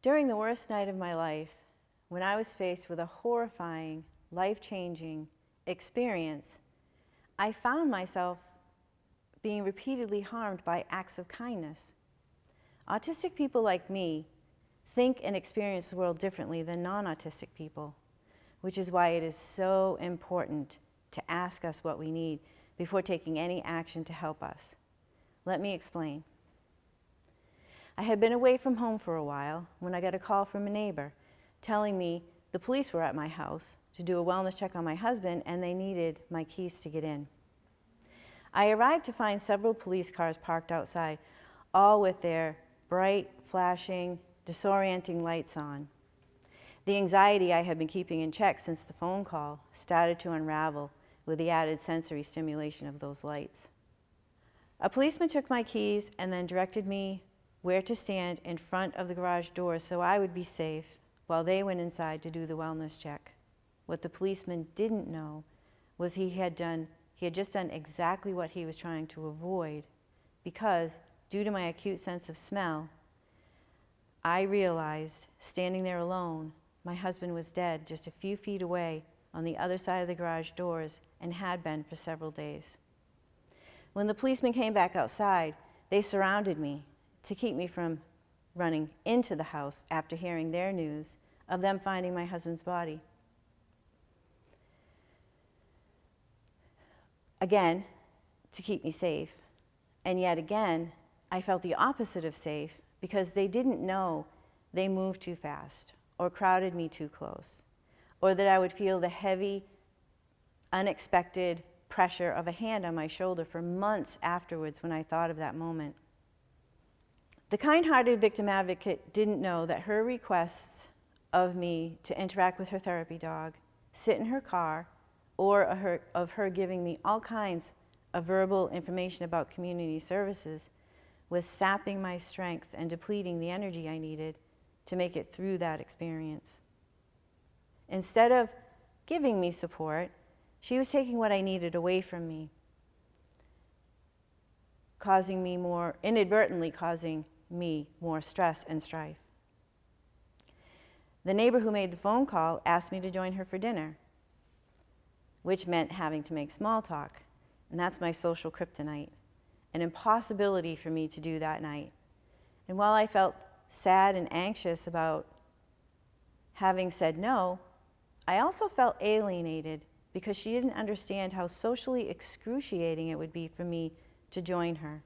During the worst night of my life, when I was faced with a horrifying, life-changing experience, I found myself being repeatedly harmed by acts of kindness. Autistic people like me think and experience the world differently than non-autistic people, which is why it is so important to ask us what we need before taking any action to help us. Let me explain. I had been away from home for a while when I got a call from a neighbor telling me the police were at my house to do a wellness check on my husband and they needed my keys to get in. I arrived to find several police cars parked outside, all with their bright, flashing, disorienting lights on. The anxiety I had been keeping in check since the phone call started to unravel with the added sensory stimulation of those lights. A policeman took my keys and then directed me where to stand in front of the garage door so I would be safe while they went inside to do the wellness check. What the policeman didn't know was he had just done exactly what he was trying to avoid, because due to my acute sense of smell, I realized, standing there alone, my husband was dead just a few feet away on the other side of the garage doors and had been for several days. When the policemen came back outside, they surrounded me to keep me from running into the house after hearing their news of them finding my husband's body. Again, to keep me safe. And yet again, I felt the opposite of safe because they didn't know they moved too fast or crowded me too close, or that I would feel the heavy, unexpected pressure of a hand on my shoulder for months afterwards when I thought of that moment. The kind-hearted victim advocate didn't know that her requests of me to interact with her therapy dog, sit in her car, or of her giving me all kinds of verbal information about community services was sapping my strength and depleting the energy I needed to make it through that experience. Instead of giving me support, she was taking what I needed away from me, inadvertently causing me more stress and strife. The neighbor who made the phone call asked me to join her for dinner, which meant having to make small talk, and that's my social kryptonite, an impossibility for me to do that night. And while I felt sad and anxious about having said no, I also felt alienated because she didn't understand how socially excruciating it would be for me to join her.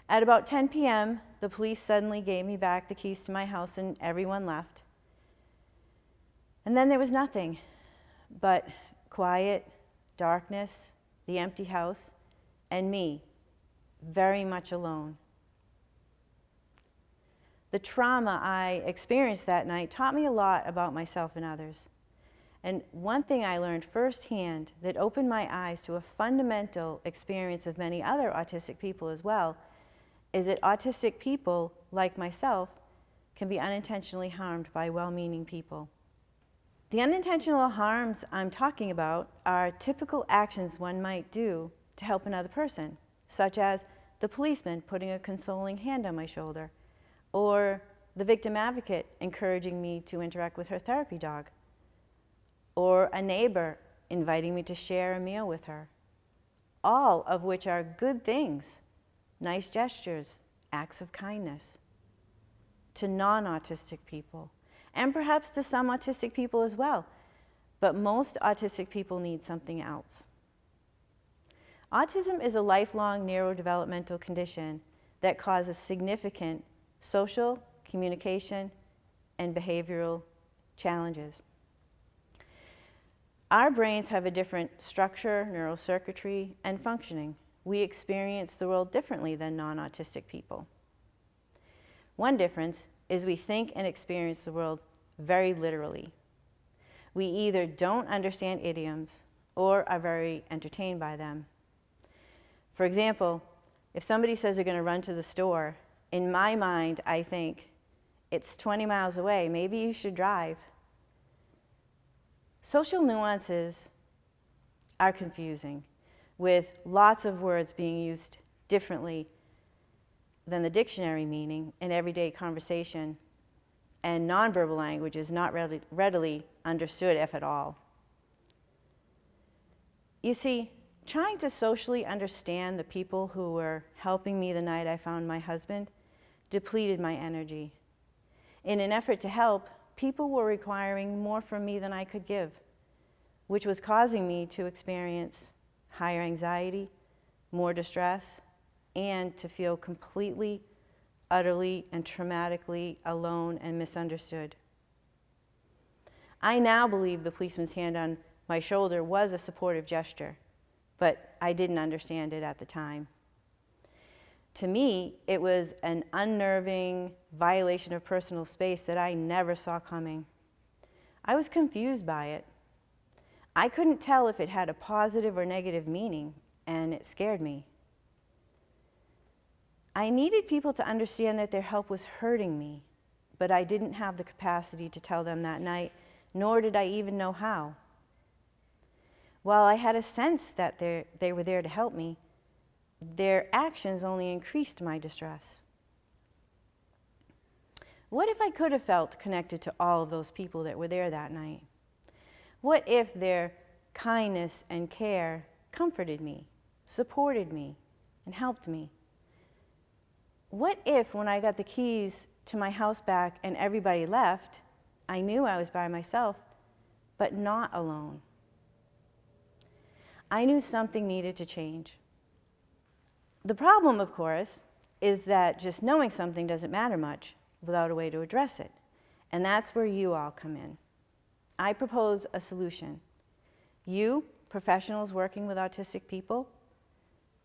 At about 10 p.m., the police suddenly gave me back the keys to my house and everyone left. And then there was nothing but quiet, darkness, the empty house, and me, very much alone. The trauma I experienced that night taught me a lot about myself and others. And one thing I learned firsthand that opened my eyes to a fundamental experience of many other autistic people as well is that autistic people, like myself, can be unintentionally harmed by well-meaning people. The unintentional harms I'm talking about are typical actions one might do to help another person, such as the policeman putting a consoling hand on my shoulder, or the victim advocate encouraging me to interact with her therapy dog, or a neighbor inviting me to share a meal with her, all of which are good things, nice gestures, acts of kindness to non-autistic people, and perhaps to some autistic people as well, but most autistic people need something else. Autism is a lifelong neurodevelopmental condition that causes significant social, communication, and behavioral challenges. Our brains have a different structure, neural circuitry, and functioning. We experience the world differently than non-autistic people. One difference is we think and experience the world very literally. We either don't understand idioms or are very entertained by them. For example, if somebody says they're going to run to the store, in my mind, I think, it's 20 miles away, maybe you should drive. Social nuances are confusing, with lots of words being used differently than the dictionary meaning in everyday conversation, and nonverbal language is not readily understood, if at all. You see, trying to socially understand the people who were helping me the night I found my husband depleted my energy. In an effort to help, people were requiring more from me than I could give, which was causing me to experience higher anxiety, more distress, and to feel completely, utterly, and traumatically alone and misunderstood. I now believe the policeman's hand on my shoulder was a supportive gesture, but I didn't understand it at the time. To me, it was an unnerving violation of personal space that I never saw coming. I was confused by it. I couldn't tell if it had a positive or negative meaning, and it scared me. I needed people to understand that their help was hurting me, but I didn't have the capacity to tell them that night, nor did I even know how. While I had a sense that they were there to help me, their actions only increased my distress. What if I could have felt connected to all of those people that were there that night? What if their kindness and care comforted me, supported me, and helped me? What if, when I got the keys to my house back and everybody left, I knew I was by myself, but not alone? I knew something needed to change. The problem, of course, is that just knowing something doesn't matter much without a way to address it. And that's where you all come in. I propose a solution. You, professionals working with autistic people,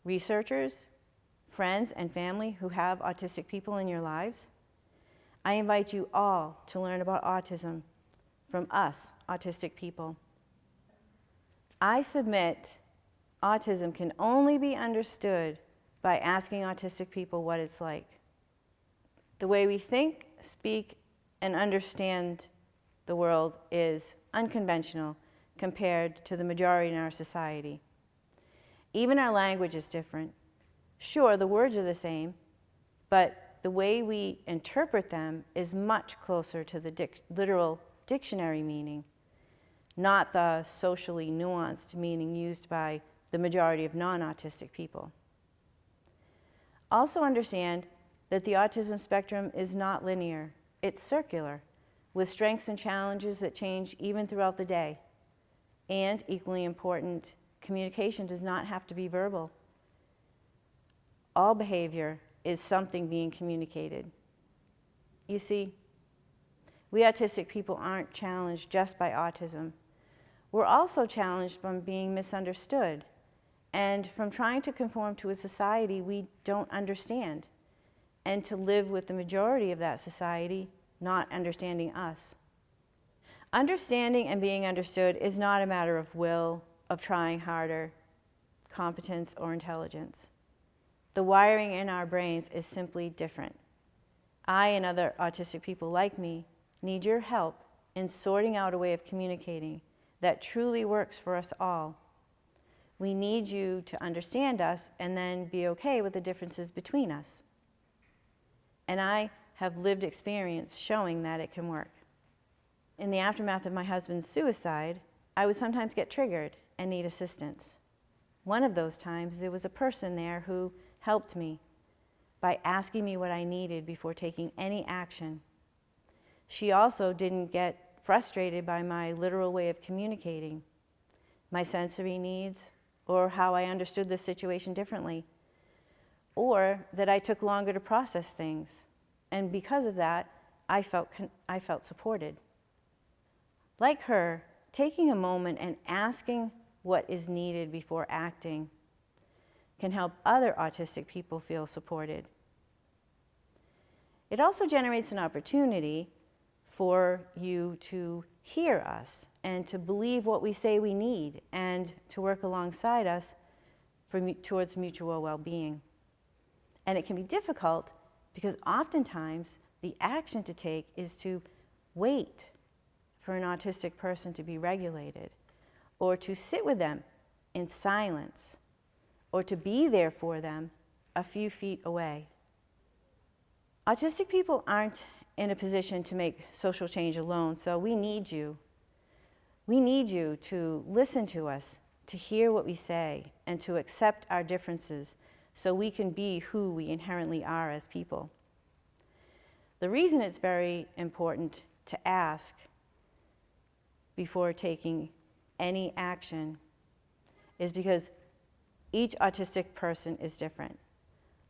researchers, friends and family who have autistic people in your lives, I invite you all to learn about autism from us, autistic people. I submit autism can only be understood by asking autistic people what it's like. The way we think, speak, and understand the world is unconventional compared to the majority in our society. Even our language is different. Sure, the words are the same, but the way we interpret them is much closer to the literal dictionary meaning, not the socially nuanced meaning used by the majority of non-autistic people. Also understand that the autism spectrum is not linear. It's circular, with strengths and challenges that change even throughout the day. And equally important, communication does not have to be verbal. All behavior is something being communicated. You see, we autistic people aren't challenged just by autism. We're also challenged from being misunderstood and from trying to conform to a society we don't understand, and to live with the majority of that society not understanding us. Understanding and being understood is not a matter of will, of trying harder, competence, or intelligence. The wiring in our brains is simply different. I and other autistic people like me need your help in sorting out a way of communicating that truly works for us all. We need you to understand us and then be okay with the differences between us. And I have lived experience showing that it can work. In the aftermath of my husband's suicide, I would sometimes get triggered and need assistance. One of those times, there was a person there who helped me by asking me what I needed before taking any action. She also didn't get frustrated by my literal way of communicating, my sensory needs, or how I understood the situation differently, or that I took longer to process things. And because of that, I felt supported. Like her, taking a moment and asking what is needed before acting can help other autistic people feel supported. It also generates an opportunity for you to hear us and to believe what we say we need and to work alongside us towards mutual well-being. And it can be difficult because oftentimes the action to take is to wait for an autistic person to be regulated, or to sit with them in silence, or to be there for them a few feet away. Autistic people aren't in a position to make social change alone, so we need you. We need you to listen to us, to hear what we say, and to accept our differences so we can be who we inherently are as people. The reason it's very important to ask before taking any action is because each autistic person is different.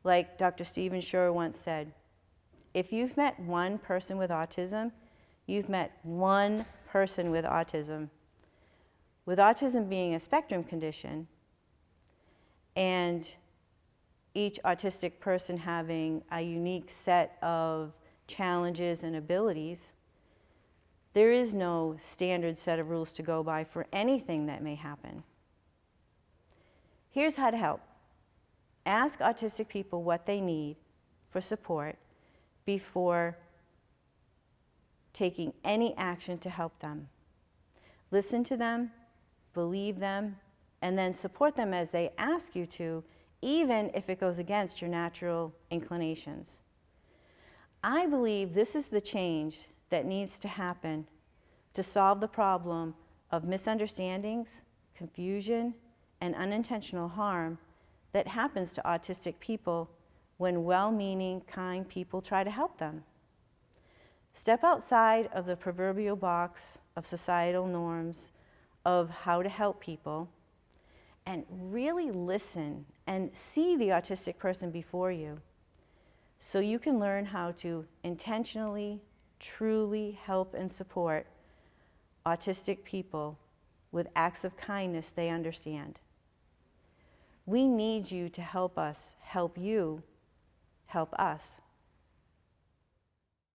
Like Dr. Stephen Shore once said, if you've met one person with autism, you've met one person with autism. With autism being a spectrum condition, and each autistic person having a unique set of challenges and abilities, there is no standard set of rules to go by for anything that may happen. Here's how to help. Ask autistic people what they need for support before taking any action to help them. Listen to them, believe them, and then support them as they ask you to, even if it goes against your natural inclinations. I believe this is the change that needs to happen to solve the problem of misunderstandings, confusion, and unintentional harm that happens to autistic people when well-meaning, kind people try to help them. Step outside of the proverbial box of societal norms of how to help people and really listen and see the autistic person before you so you can learn how to intentionally, truly help and support autistic people with acts of kindness they understand. We need you to help us help you help us.